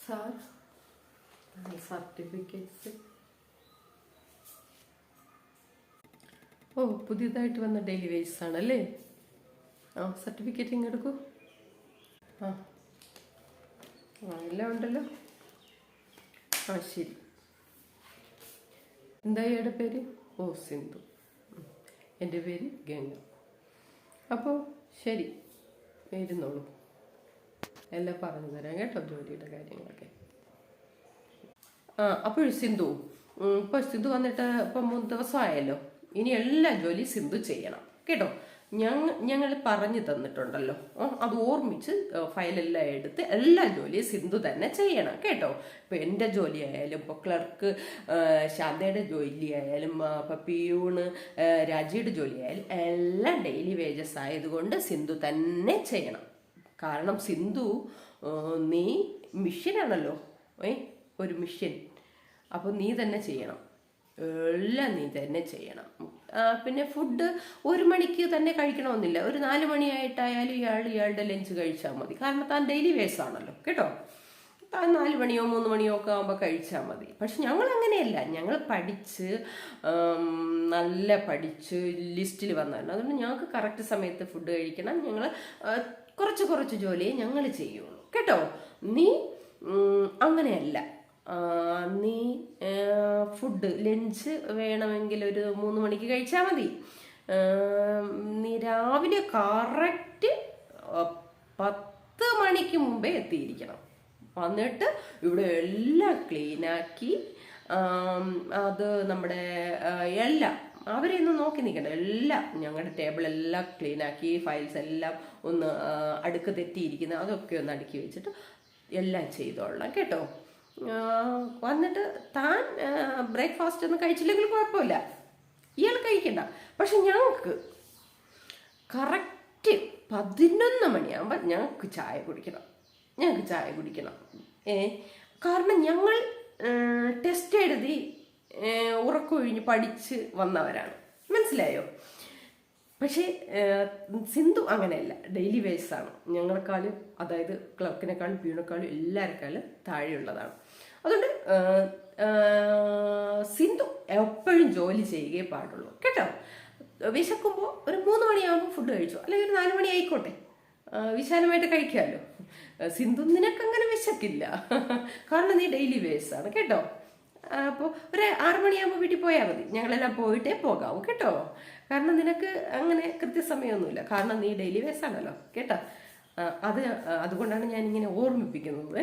Sir certificates. ഓ, പുതിയതായിട്ട് വന്ന daily wages ആണല്ലേ? സർട്ടിഫിക്കറ്റ് ഇങ്ങെടുക്കൂ. ആ എല്ലാം ഉണ്ടല്ലോ. ശരി. എന്താ ഇയാളുടെ പേര്? ഓ, സിന്ധു. എൻ്റെ പേര് ഗംഗ. അപ്പോൾ ശരി, ഇരുന്നോളൂ. എല്ലാം പറഞ്ഞു തരാം കേട്ടോ, ജോലിയുടെ കാര്യങ്ങളൊക്കെ. അപ്പോൾ സിന്ധു, ഇപ്പോൾ സിന്ധു വന്നിട്ട് ഇപ്പം 3 ദിവസമായല്ലോ. ഇനി എല്ലാ ജോലിയും സിന്ധു ചെയ്യണം കേട്ടോ. ഞങ്ങൾ പറഞ്ഞു തന്നിട്ടുണ്ടല്ലോ, അത് ഓർമ്മിച്ച് ഫയലെല്ലാം എടുത്ത് എല്ലാ ജോലിയും സിന്ധു തന്നെ ചെയ്യണം കേട്ടോ. ഇപ്പം എൻ്റെ ജോലി ആയാലും, ഇപ്പോൾ ക്ലർക്ക് ശാന്തയുടെ ജോലി ആയാലും, ഇപ്പം പിയൂണ് രാജിയുടെ ജോലി ആയാലും എല്ലാം ഡെയിലി വേജസ് ആയതുകൊണ്ട് സിന്ധു തന്നെ ചെയ്യണം. കാരണം സിന്ധു, നീ മിഷ്യനാണല്ലോ, ഒരു മിഷ്യൻ. അപ്പോൾ നീ തന്നെ ചെയ്യണം, എല്ലാം നീ തന്നെ ചെയ്യണം. പിന്നെ ഫുഡ് 1 മണിക്ക് തന്നെ കഴിക്കണമെന്നില്ല. ഒരു 4 മണിയായിട്ടായാലും ഇയാളുടെ ലഞ്ച് കഴിച്ചാൽ മതി. കാരണം താൻ ഡെയിലി വേസ് ആണല്ലോ കേട്ടോ. താൻ 4 മണിയോ 3 മണിയോ ഒക്കെ ആകുമ്പോൾ കഴിച്ചാൽ മതി. പക്ഷെ ഞങ്ങൾ അങ്ങനെയല്ല, ഞങ്ങൾ നല്ല പഠിച്ച് ലിസ്റ്റിൽ വന്നതാണ്. അതുകൊണ്ട് ഞങ്ങൾക്ക് കറക്റ്റ് സമയത്ത് ഫുഡ് കഴിക്കണം. ഞങ്ങൾ കുറച്ച് ജോലിയെ ഞങ്ങൾ ചെയ്യുള്ളൂ കേട്ടോ. നീ അങ്ങനെയല്ല. നീ ഫുഡ് ലഞ്ച് വേണമെങ്കിൽ ഒരു 3 മണിക്ക് കഴിച്ചാൽ മതി. നീ രാവിലെ കറക്റ്റ് 10 മണിക്ക് മുമ്പേ എത്തിയിരിക്കണം. വന്നിട്ട് ഇവിടെ എല്ലാം ക്ലീനാക്കി, അത് നമ്മുടെ എല്ലാം അവരെയൊന്നും നോക്കി നിൽക്കണ്ട, എല്ലാം ഞങ്ങളുടെ ടേബിളെല്ലാം ക്ലീനാക്കി, ഫയൽസ് എല്ലാം ഒന്ന് അടുക്ക് തെറ്റിയിരിക്കുന്നത് അതൊക്കെ ഒന്ന് അടുക്കി വെച്ചിട്ട് എല്ലാം ചെയ്തോളാം കേട്ടോ. വന്നിട്ട് താൻ ബ്രേക്ക്ഫാസ്റ്റ് ഒന്നും കഴിച്ചില്ലെങ്കിൽ കുഴപ്പമില്ല, ഇയാൾ കഴിക്കണ്ട. പക്ഷെ ഞങ്ങൾക്ക് കറക്റ്റ് 11 മണിയാകുമ്പോൾ ഞങ്ങൾക്ക് ചായ കുടിക്കണം. കാരണം ഞങ്ങൾ ടെസ്റ്റ് എഴുതി ഉറക്കമൊഴിഞ്ഞ് പഠിച്ച് വന്നവരാണ്, മനസ്സിലായോ? പക്ഷേ സിന്ധു അങ്ങനെയല്ല, ഡെയിലി വേജസാണ്. ഞങ്ങളെക്കാളും, അതായത് ക്ലർക്കിനെക്കാളും പ്യൂണിനെക്കാളും എല്ലാവരെക്കാളും താഴെയുള്ളതാണ്. അതുകൊണ്ട് സിന്ധു എപ്പോഴും ജോലി ചെയ്യുകയേ പാടുള്ളൂ കേട്ടോ. വിശക്കുമ്പോൾ ഒരു 3 മണിയാകുമ്പോൾ ഫുഡ് കഴിച്ചോ, അല്ലെങ്കിൽ ഒരു 4 മണി ആയിക്കോട്ടെ, വിശാലമായിട്ട് കഴിക്കാമല്ലോ. സിന്ധു, നിനക്കങ്ങനെ വിശക്കില്ല, കാരണം നീ ഡെയിലി വേജസാണ് കേട്ടോ. അപ്പോൾ ഒരു 6 മണിയാകുമ്പോൾ വീട്ടിൽ പോയാൽ മതി, ഞങ്ങളെല്ലാം പോയിട്ടേ പോകാവൂ കേട്ടോ. കാരണം നിനക്ക് അങ്ങനെ കൃത്യസമയമൊന്നുമില്ല, കാരണം നീ ഡെയിലി വേജാണല്ലോ കേട്ടോ. അതുകൊണ്ടാണ് ഞാനിങ്ങനെ ഓർമ്മിപ്പിക്കുന്നത്.